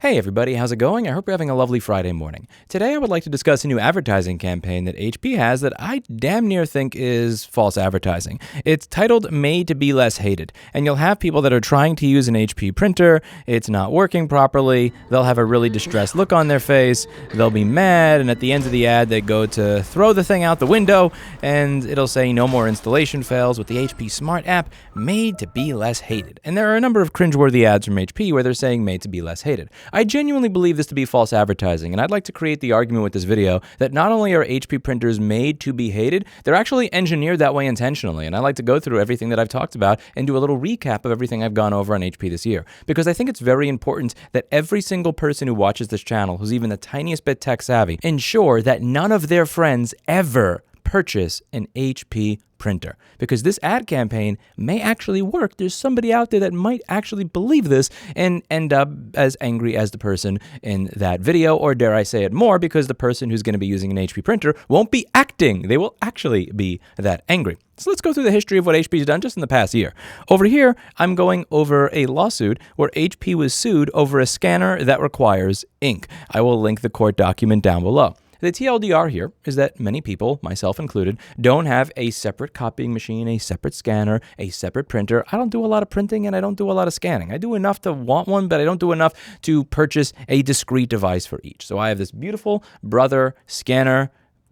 Hey everybody, how's it going? I hope you're having a lovely Friday morning. Today I would like to discuss a new advertising campaign that HP has that I damn near think is false advertising. It's titled Made to Be Less Hated, and you'll have people that are trying to use an HP printer, it's not working properly, they'll have a really distressed look on their face, they'll be mad, and at the end of the ad they go to throw the thing out the window, and it'll say no more installation fails with the HP Smart app, Made to Be Less Hated. And there are a number of cringeworthy ads from HP where they're saying Made to Be Less Hated. I genuinely believe this to be false advertising, and I'd like to create the argument with this video that not only are HP printers made to be hated, they're actually engineered that way intentionally, and I'd like to go through everything that I've talked about and do a little recap of everything I've gone over on HP this year, because I think it's very important that every single person who watches this channel who's even the tiniest bit tech savvy ensure that none of their friends ever purchase an HP printer, because this ad campaign may actually work. There's somebody out there that might actually believe this and end up as angry as the person in that video, or dare I say it more, because the person who's going to be using an HP printer won't be acting. They will actually be that angry. So let's go through the history of what HP's done just in the past year. Over here, I'm going over a lawsuit where HP was sued over a scanner that requires ink. I will link the court document down below. The TLDR here is that many people, myself included, don't have a separate copying machine, a separate scanner, a separate printer. I don't do a lot of printing and I don't do a lot of scanning. I do enough to want one, but I don't do enough to purchase a discrete device for each. So I have this beautiful Brother scanner,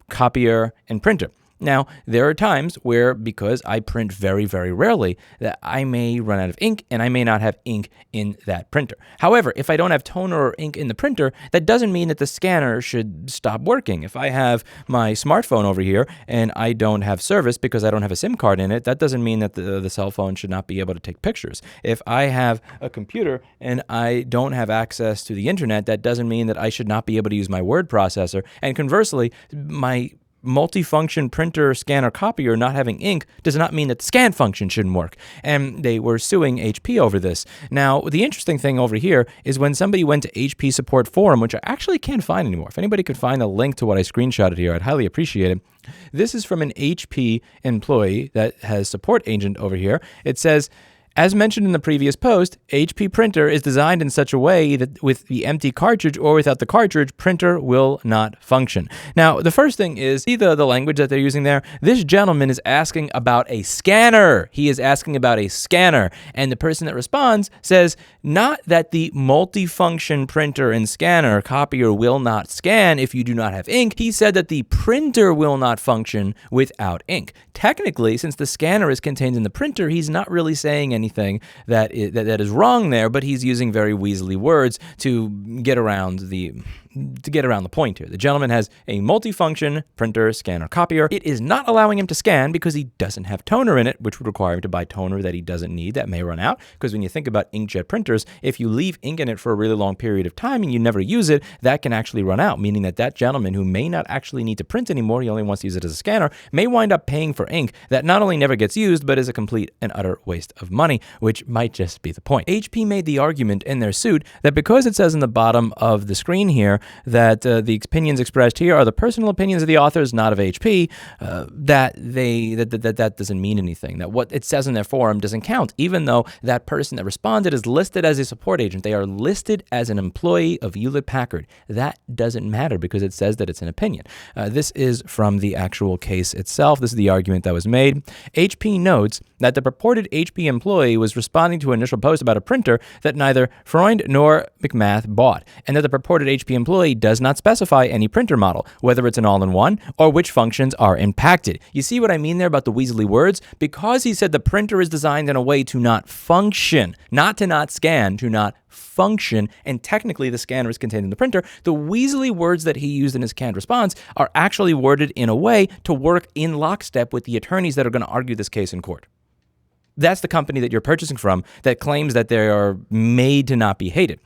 copier, and printer. Now, there are times where, because I print very, very rarely, that I may run out of ink and I may not have ink in that printer. However, if I don't have toner or ink in the printer, that doesn't mean that the scanner should stop working. If I have my smartphone over here and I don't have service because I don't have a SIM card in it, that doesn't mean that the cell phone should not be able to take pictures. If I have a computer and I don't have access to the internet, that doesn't mean that I should not be able to use my word processor. And conversely, my multifunction printer, scanner, copier not having ink does not mean that the scan function shouldn't work. And they were suing HP over this. Now, the interesting thing over here is when somebody went to HP support forum, which I actually can't find anymore. If anybody could find a link to what I screenshotted here, I'd highly appreciate it. This is from an HP employee that has support agent over here. It says, as mentioned in the previous post, HP printer is designed in such a way that with the empty cartridge or without the cartridge, printer will not function. Now, the first thing is, see the language that they're using there? This gentleman is asking about a scanner. He is asking about a scanner. And the person that responds says, not that the multifunction printer and scanner copier will not scan if you do not have ink. He said that the printer will not function without ink. Technically, since the scanner is contained in the printer, he's not really saying anything that is wrong there, but he's using very weaselly words to get around the point here. The gentleman has a multifunction printer, scanner, copier. It is not allowing him to scan because he doesn't have toner in it, which would require him to buy toner that he doesn't need, that may run out. Because when you think about inkjet printers, if you leave ink in it for a really long period of time and you never use it, that can actually run out, meaning that that gentleman who may not actually need to print anymore, he only wants to use it as a scanner, may wind up paying for ink that not only never gets used, but is a complete and utter waste of money, which might just be the point. HP made the argument in their suit that because it says in the bottom of the screen here that the opinions expressed here are the personal opinions of the authors, not of HP, that doesn't mean anything, that what it says in their forum doesn't count, even though that person that responded is listed as a support agent. They are listed as an employee of Hewlett-Packard. That doesn't matter because it says that it's an opinion. This is from the actual case itself. This is the argument that was made. HP notes that the purported HP employee was responding to an initial post about a printer that neither Freund nor McMath bought, and that the purported HP employee does not specify any printer model, whether it's an all-in-one or which functions are impacted. You see what I mean there about the weaselly words? Because he said the printer is designed in a way to not function, not to not scan, to not function, and technically the scanner is contained in the printer, the weaselly words that he used in his canned response are actually worded in a way to work in lockstep with the attorneys that are going to argue this case in court. That's the company that you're purchasing from that claims that they are made to not be hated.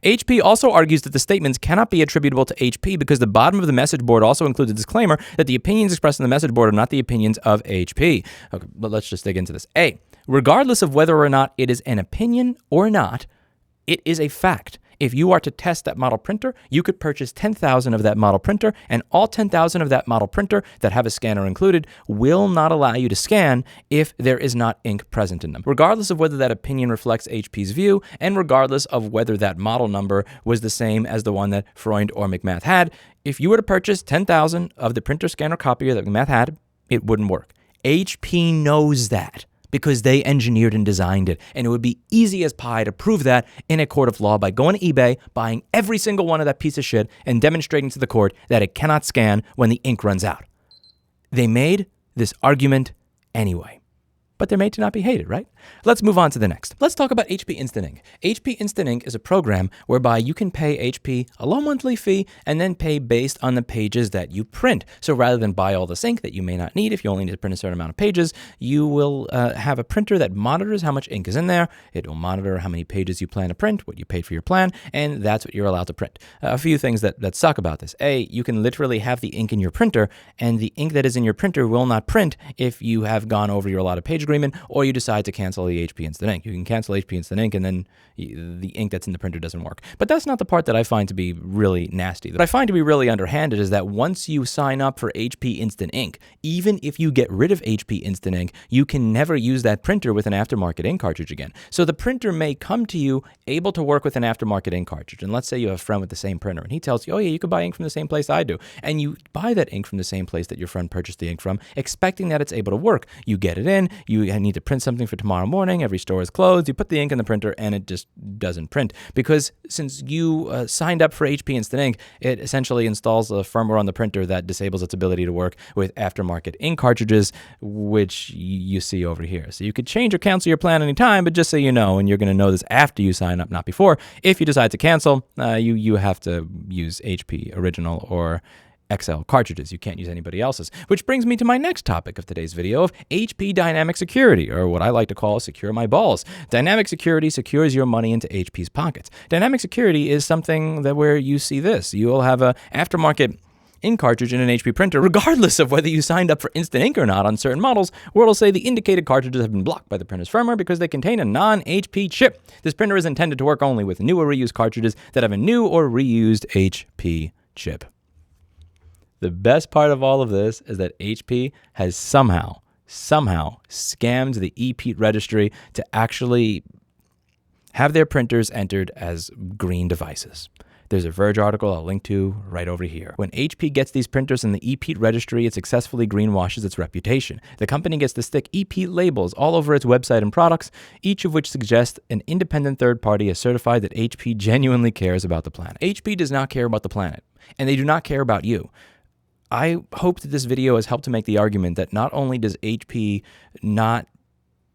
HP also argues that the statements cannot be attributable to HP because the bottom of the message board also includes a disclaimer that the opinions expressed in the message board are not the opinions of HP. Okay, but let's just dig into this. A, regardless of whether or not it is an opinion or not, it is a fact. If you are to test that model printer, you could purchase 10,000 of that model printer, and all 10,000 of that model printer that have a scanner included will not allow you to scan if there is not ink present in them, regardless of whether that opinion reflects HP's view and regardless of whether that model number was the same as the one that Freund or McMath had. If you were to purchase 10,000 of the printer scanner copier that McMath had, it wouldn't work. HP knows that, because they engineered and designed it. And it would be easy as pie to prove that in a court of law by going to eBay, buying every single one of that piece of shit, and demonstrating to the court that it cannot scan when the ink runs out. They made this argument anyway. But they're made to not be hated, right? Let's move on to the next. Let's talk about HP Instant Ink. HP Instant Ink is a program whereby you can pay HP a low monthly fee and then pay based on the pages that you print. So rather than buy all this ink that you may not need if you only need to print a certain amount of pages, you will have a printer that monitors how much ink is in there. It will monitor how many pages you plan to print, what you paid for your plan, and that's what you're allowed to print. A few things that suck about this. A, you can literally have the ink in your printer, and the ink that is in your printer will not print if you have gone over your allotted page agreement, or you decide to cancel the HP Instant Ink. You can cancel HP Instant Ink and then the ink that's in the printer doesn't work. But that's not the part that I find to be really nasty. What I find to be really underhanded is that once you sign up for HP Instant Ink, even if you get rid of HP Instant Ink, you can never use that printer with an aftermarket ink cartridge again. So the printer may come to you able to work with an aftermarket ink cartridge. And let's say you have a friend with the same printer and he tells you, oh yeah, you could buy ink from the same place I do. And you buy that ink from the same place that your friend purchased the ink from, expecting that it's able to work. You get it in, you need to print something for tomorrow morning, every store is closed, you put the ink in the printer and it just doesn't print. Because since you signed up for HP Instant Ink, it essentially installs a firmware on the printer that disables its ability to work with aftermarket ink cartridges, which you see over here. So you could change or cancel your plan anytime, but just so you know, and you're going to know this after you sign up, not before, if you decide to cancel, you have to use HP Original or XL cartridges. You can't use anybody else's. Which brings me to my next topic of today's video of HP Dynamic Security, or what I like to call Secure My Balls. Dynamic Security secures your money into HP's pockets. Dynamic Security is something that where you see this. You'll have a aftermarket ink cartridge in an HP printer, regardless of whether you signed up for Instant Ink or not on certain models, where it'll say the indicated cartridges have been blocked by the printer's firmware because they contain a non-HP chip. This printer is intended to work only with new or reused cartridges that have a new or reused HP chip. The best part of all of this is that HP has somehow scammed the ePeat registry to actually have their printers entered as green devices. There's a Verge article I'll link to right over here. When HP gets these printers in the ePeat registry, it successfully greenwashes its reputation. The company gets to stick ePeat labels all over its website and products, each of which suggests an independent third party has certified that HP genuinely cares about the planet. HP does not care about the planet, and they do not care about you. I hope that this video has helped to make the argument that not only does HP not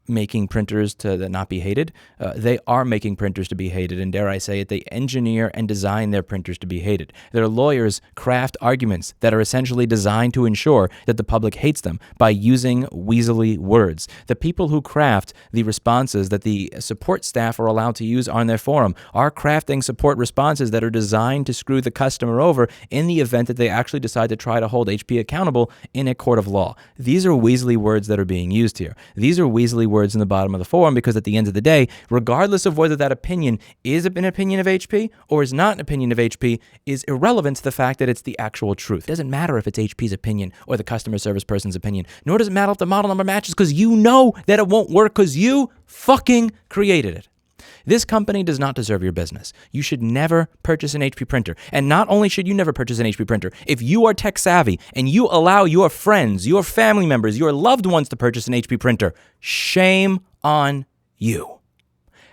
making printers to not be hated, they are making printers to be hated, and dare I say it, they engineer and design their printers to be hated. Their lawyers craft arguments that are essentially designed to ensure that the public hates them by using weaselly words. The people who craft the responses that the support staff are allowed to use on their forum are crafting support responses that are designed to screw the customer over in the event that they actually decide to try to hold HP accountable in a court of law. These are weaselly words that are being used here. These are weaselly words in the bottom of the forum because at the end of the day, regardless of whether that opinion is an opinion of HP or is not an opinion of HP, is irrelevant to the fact that it's the actual truth. It doesn't matter if it's HP's opinion or the customer service person's opinion, nor does it matter if the model number matches because you know that it won't work because you fucking created it. This company does not deserve your business. You should never purchase an HP printer. And not only should you never purchase an HP printer, if you are tech savvy and you allow your friends, your family members, your loved ones to purchase an HP printer, shame on you.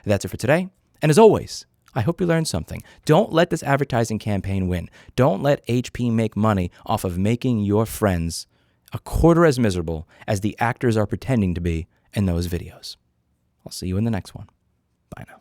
That's it for today. And as always, I hope you learned something. Don't let this advertising campaign win. Don't let HP make money off of making your friends a quarter as miserable as the actors are pretending to be in those videos. I'll see you in the next one. Bye now.